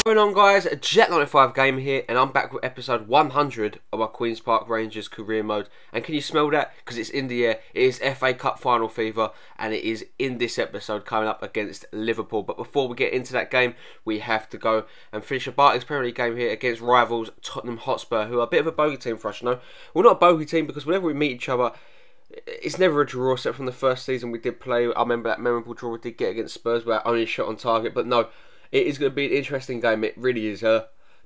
Going on, guys, Jet 95 Game here, and I'm back with episode 100 of our Queen's Park Rangers career mode. And can you smell that? Because it's in the air. It is FA Cup final fever, and it is in this episode coming up against Liverpool. But before we get into that game, we have to go and finish a Barclays Premier League game here against rivals Tottenham Hotspur, who are a bit of a bogey team for us, you know. Well, not a bogey team, because whenever we meet each other, it's never a draw, except from the first season we did play. I remember that memorable draw we did get against Spurs, where only shot on target. But no, it is going to be an interesting game. It really is.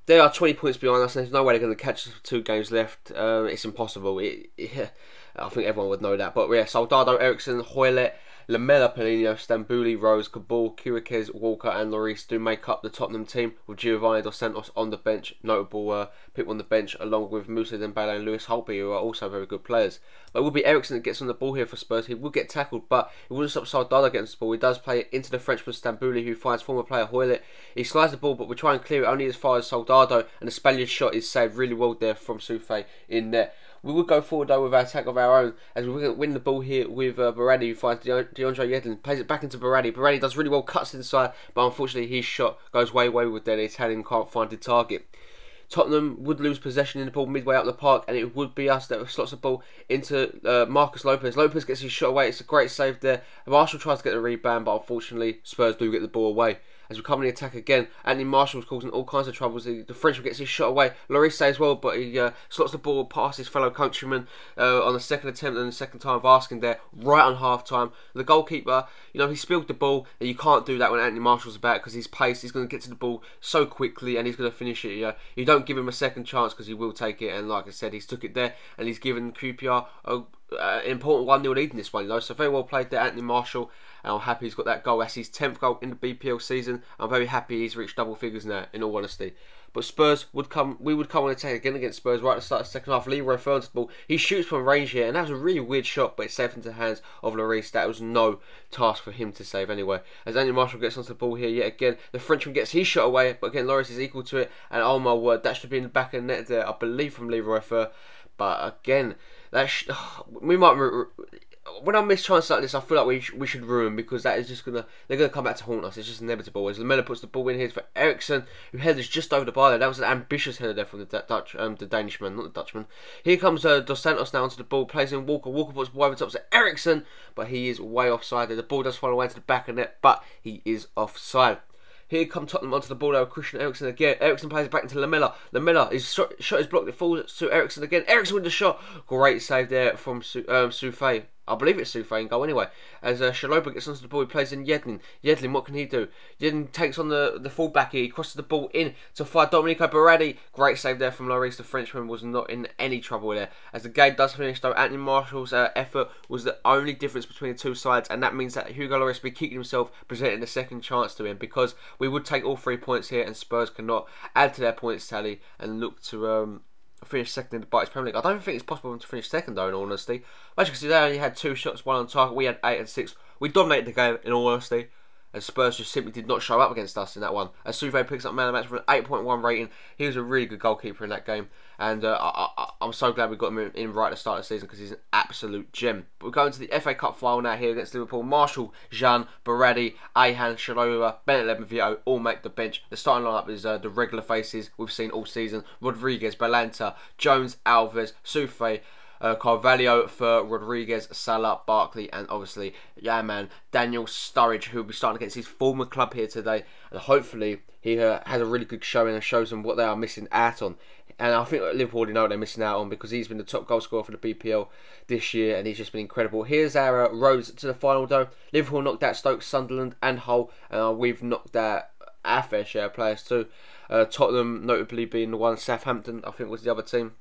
They are 20 points behind us, and there's no way they're going to catch us with 2 games left. It's impossible. I think everyone would know that. But yeah, Soldado, Ericsson, Hoylett, Lamela, Polino, Stambouli, Rose, Kabul, Kiriakes, Walker and Lloris do make up the Tottenham team, with Giovanni Dos Santos on the bench. Notable people on the bench, along with Moussa Dembele and Lewis Holtby, who are also very good players. But it will be Ericsson that gets on the ball here for Spurs. He will get tackled, but it wouldn't stop Soldado getting the ball. He does play it into the Frenchman Stambouli, who finds former player Hoylett. He slides the ball, but we try and clear it only as far as Soldado, and the Spaniard's shot is saved really well there from Souffé in net. We will go forward though with our attack of our own, as we're going to win the ball here with Berardi, who finds DeAndre Yedlin, plays it back into Berardi. Berardi does really well, cuts inside, but unfortunately his shot goes way wayward there. The Italian can't find the target. Tottenham would lose possession in the ball midway up the park, and it would be us that slots the ball into Marcus Lopez. Lopez gets his shot away. It's a great save there. Marshall tries to get the rebound, but unfortunately Spurs do get the ball away. As we come in the attack again, Anthony Marshall's causing all kinds of troubles. The Frenchman gets his shot away. Lloris saves well, but he slots the ball past his fellow countryman on the second attempt and the second time of asking there, right on half time. The goalkeeper, you know, he spilled the ball, and you can't do that when Anthony Marshall's about, because his pace, he's going to get to the ball so quickly, and he's going to finish it. You don't give him a second chance, because he will take it, and like I said, he's took it there, and he's given QPR an important 1-0 lead in this one, so very well played there, Anthony Marshall, and I'm happy he's got that goal. That's his 10th goal in the BPL season. I'm very happy he's reached double figures now, in all honesty. But we would come on attack again against Spurs right at the start of the second half. Leroy Ferns the ball. He shoots from range here, and that was a really weird shot, but it's saved into the hands of Lloris. That was no task for him to save anyway. As Anthony Marshall gets onto the ball here yet again, the Frenchman gets his shot away, but again Lloris is equal to it, and oh my word, that should be in the back of the net there, I believe, from Leroy Fer. But again, we might. When I miss chances like this, I feel like we should ruin, because that is just they're gonna come back to haunt us. It's just inevitable. As Lamela puts the ball in here for Ericsson, who headers just over the bar there. That was an ambitious header there from the Danishman, not the Dutchman. Here comes Dos Santos now onto the ball, plays in Walker. Walker puts the ball over the top to Ericsson, but he is way offside there. The ball does fall away to the back of the net, but he is offside. Here come Tottenham onto the ball now, Christian Eriksen again. Eriksen plays it back into Lamela. Lamela, his shot is blocked. It falls to Eriksen again. Eriksen with the shot. Great save there from Souffé. I believe it's Souffé in goal anyway. As Shaloba gets onto the ball, he plays in Yedlin. Yedlin, what can he do? Yedlin takes on the fullback here. He crosses the ball in to find Domenico Berardi. Great save there from Lloris. The Frenchman was not in any trouble there. As the game does finish though, Anthony Marshall's effort was the only difference between the two sides, and that means that Hugo Lloris will be kicking himself, presenting the second chance to him, because we would take all 3 points here, and Spurs cannot add to their points tally and look to finish second in the Barclays Premier League. I don't think it's possible to finish second though, in all honesty. As you can see, they only had 2 shots, 1 on target. We had 8 and 6. We dominated the game, in all honesty, and Spurs just simply did not show up against us in that one. As Souffé picks up man of the match with an 8.1 rating. He was a really good goalkeeper in that game, and I'm so glad we got him in right at the start of the season, because he's an absolute gem. But we're going to the FA Cup final now here against Liverpool. Marshall, Jean, Berardi, Ayhan, Shaloba, Bennett, Lebenvito all make the bench. The starting lineup is the regular faces we've seen all season: Rodriguez, Balanta, Jones, Alves, Souffé, Carvalho for Rodriguez, Salah, Barkley, and obviously, yeah man, Daniel Sturridge, who will be starting against his former club here today. And hopefully he has a really good showing and shows them what they are missing out on. And I think Liverpool already know what they're missing out on, because he's been the top goal scorer for the BPL this year, and he's just been incredible. Here's our roads to the final though. Liverpool knocked out Stoke, Sunderland and Hull, and we've knocked out our fair share of players too. Tottenham notably being the one. Southampton, I think, was the other team.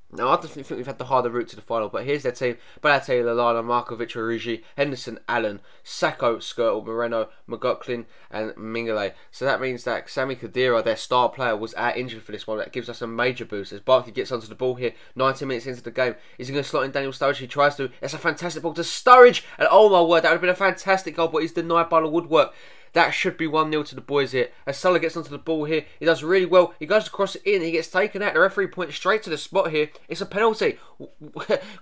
Now, I definitely think we've had the harder route to the final, but here's their team: Balotelli, Lallana, Markovic, Origi, Henderson, Allen, Sacco, Skirtle, Moreno, McLaughlin, and Mingale. So that means that Sami Khedira, their star player, was out injured for this one. That gives us a major boost. As Barkley gets onto the ball here, 90 minutes into the game. Is he going to slot in Daniel Sturridge? He tries to. It's a fantastic ball to Sturridge, and oh my word, that would have been a fantastic goal, but he's denied by the woodwork. That should be 1-0 to the boys here. As Salah gets onto the ball here, he does really well. He goes to cross it in, he gets taken out. The referee points straight to the spot here. It's a penalty.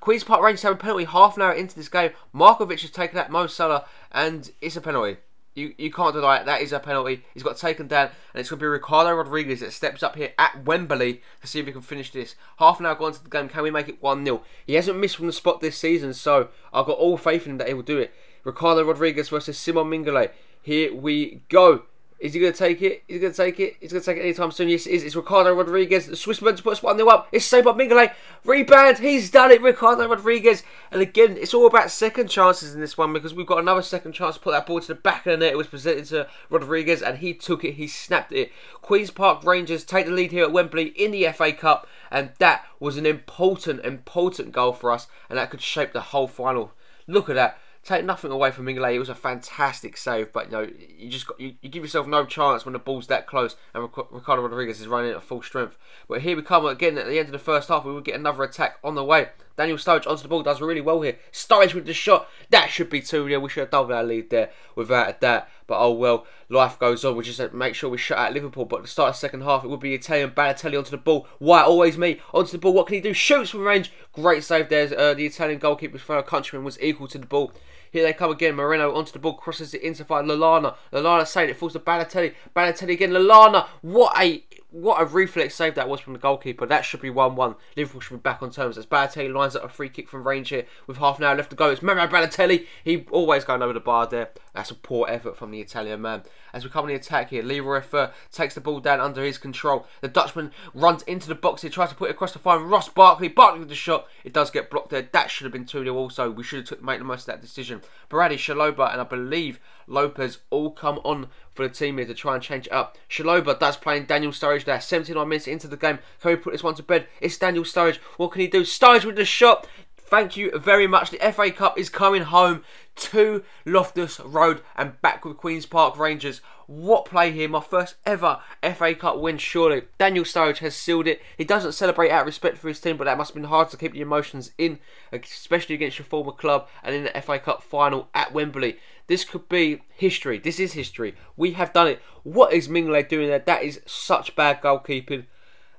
Queen's Park Rangers have a penalty half an hour into this game. Markovic has taken out Mo Salah, and it's a penalty. You can't deny it. That is a penalty. He's got taken down, and it's going to be Ricardo Rodriguez that steps up here at Wembley to see if he can finish this. Half an hour gone into the game. Can we make it 1-0? He hasn't missed from the spot this season, so I've got all faith in him that he will do it. Ricardo Rodriguez versus Simon Mignolet. Here we go. Is he going to take it? Is he going to take it? He's going to take it anytime soon. Yes, it is. It's Ricardo Rodriguez. The Swissman to put us 1-0 up. It's saved by Mignolet. Rebound. He's done it. Ricardo Rodriguez. And again, it's all about second chances in this one because we've got another second chance to put that ball to the back of the net. It was presented to Rodriguez and he took it. He snapped it. Queen's Park Rangers take the lead here at Wembley in the FA Cup. And that was an important goal for us. And that could shape the whole final. Look at that. Take nothing away from Mignolet. It was a fantastic save, but you give yourself no chance when the ball's that close and Ricardo Rodriguez is running at full strength. But here we come again at the end of the first half. We will get another attack on the way. Daniel Sturridge onto the ball, does really well here. Sturridge with the shot. That should be 2-0. We should have doubled our lead there without a doubt. But oh well, life goes on. We just have to make sure we shut out Liverpool. But at the start of the second half, it would be Italian Balotelli onto the ball. Why always me onto the ball? What can he do? Shoots from range. Great save there. The Italian goalkeeper's fellow countryman was equal to the ball. Here they come again. Moreno onto the ball, crosses it inside Lallana. Lallana saved it, falls to Balotelli. Balotelli again. Lallana. What a reflex save that was from the goalkeeper. That should be 1-1. Liverpool should be back on terms as Balotelli lines up a free kick from range here with half an hour left to go. It's Mario Balotelli. He always going over the bar there. That's a poor effort from the Italian man. As we come on the attack here, Leroy Fer takes the ball down under his control. The Dutchman runs into the box here, tries to put it across the find Ross Barkley. Barkley with the shot. It does get blocked there. That should have been 2-0 also. We should have made the most of that decision. Baradi, Shaloba, and I believe Lopez all come on for the team here to try and change it up. Shaloba does play in Daniel Sturridge there. 79 minutes into the game. Can we put this one to bed? It's Daniel Sturridge. What can he do? Sturridge with the shot. Thank you very much. The FA Cup is coming home to Loftus Road and back with Queen's Park Rangers. What play here. My first ever FA Cup win, surely. Daniel Sturridge has sealed it. He doesn't celebrate out of respect for his team, but that must have been hard to keep the emotions in, especially against your former club and in the FA Cup final at Wembley. This could be history. This is history. We have done it. What is Mignolet doing there? That is such bad goalkeeping.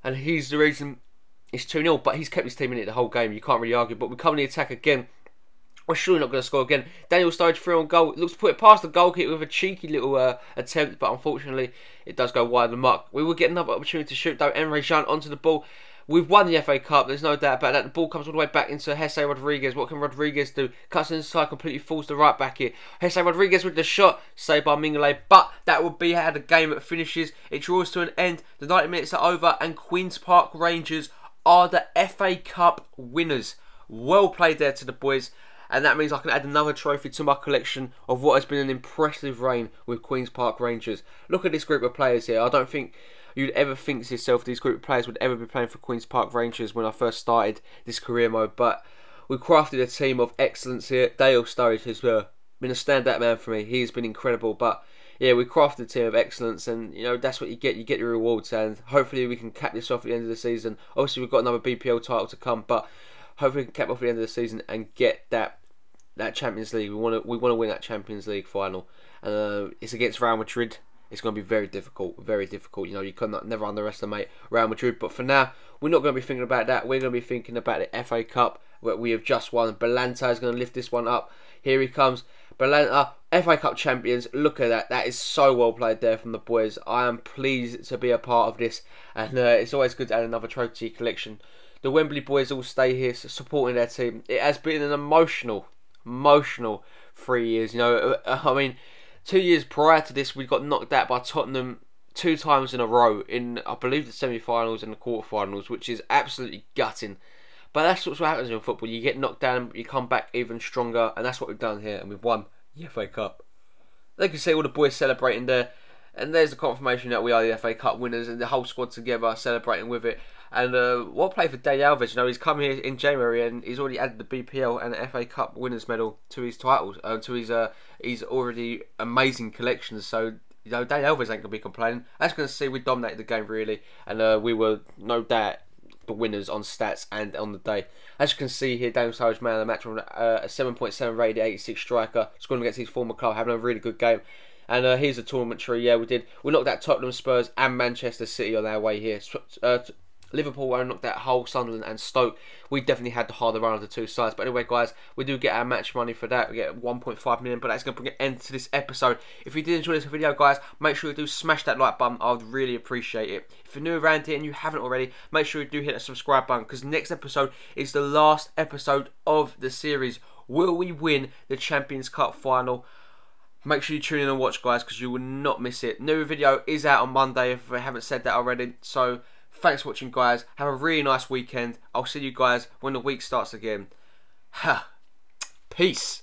And he's the reason it's 2-0, but he's kept his team in it the whole game. You can't really argue. But we come in the attack again. We're surely not going to score again. Daniel Sturridge 3 on goal. Looks to put it past the goalkeeper with a cheeky little attempt, but unfortunately it does go wide of the mark. We will get another opportunity to shoot though. Emre Can onto the ball. We've won the FA Cup, there's no doubt about that. The ball comes all the way back into Jesse Rodriguez. What can Rodriguez do? Cuts inside, completely falls to right back here. Jesse Rodriguez with the shot, saved by Mignolet. But that would be how the game finishes. It draws to an end. The 90 minutes are over and Queen's Park Rangers are the FA Cup winners. Well played there to the boys. And that means I can add another trophy to my collection of what has been an impressive reign with Queen's Park Rangers. Look at this group of players here. I don't think you'd ever think to yourself these group of players would ever be playing for Queen's Park Rangers when I first started this career mode. But we crafted a team of excellence here. Daniel Sturridge has been a standout man for me. He's been incredible. But yeah, we crafted a team of excellence, and that's what you get. You get your rewards, and hopefully we can cap this off at the end of the season. Obviously, we've got another BPL title to come, but hopefully we can cap off at the end of the season and get that Champions League. We want to win that Champions League final. It's against Real Madrid. It's going to be very difficult, very difficult. You cannot never underestimate Real Madrid. But for now, we're not going to be thinking about that. We're going to be thinking about the FA Cup where we have just won. Balanta is going to lift this one up. Here he comes. Balanta, FA Cup champions. Look at that. That is so well played there from the boys. I am pleased to be a part of this. And it's always good to add another trophy to your collection. The Wembley boys all stay here supporting their team. It has been an emotional 3 years. I mean, 2 years prior to this, we got knocked out by Tottenham 2 times in a row in, I believe, the semi-finals and the quarter-finals, which is absolutely gutting. But that's what happens in football. You get knocked down, you come back even stronger, and that's what we've done here, and we've won the FA Cup. They can see all the boys celebrating there, and there's the confirmation that we are the FA Cup winners, and the whole squad together celebrating with it. And what play for Dani Alves? He's come here in January and he's already added the BPL and the FA Cup winners medal to his titles, to his already amazing collections. So Dani Alves ain't gonna be complaining. As you can see, we dominated the game really, and we were no doubt the winners on stats and on the day. As you can see here, Daniel Sturridge man of the match from a 7.7 rated 86 striker, scoring against his former club, having a really good game. And here's the tournament tree. Yeah, we knocked out Tottenham, Spurs and Manchester City on our way here. Liverpool won't knock that Hull, Sunderland and Stoke. We definitely had the harder run of the two sides. But anyway, guys, we do get our match money for that. We get 1.5 million, but that's going to bring an end to this episode. If you did enjoy this video, guys, make sure you do smash that like button. I would really appreciate it. If you're new around here and you haven't already, make sure you do hit that subscribe button, because next episode is the last episode of the series. Will we win the Champions Cup final? Make sure you tune in and watch, guys, because you will not miss it. New video is out on Monday, if I haven't said that already. So thanks for watching, guys. Have a really nice weekend. I'll see you guys when the week starts again. Peace.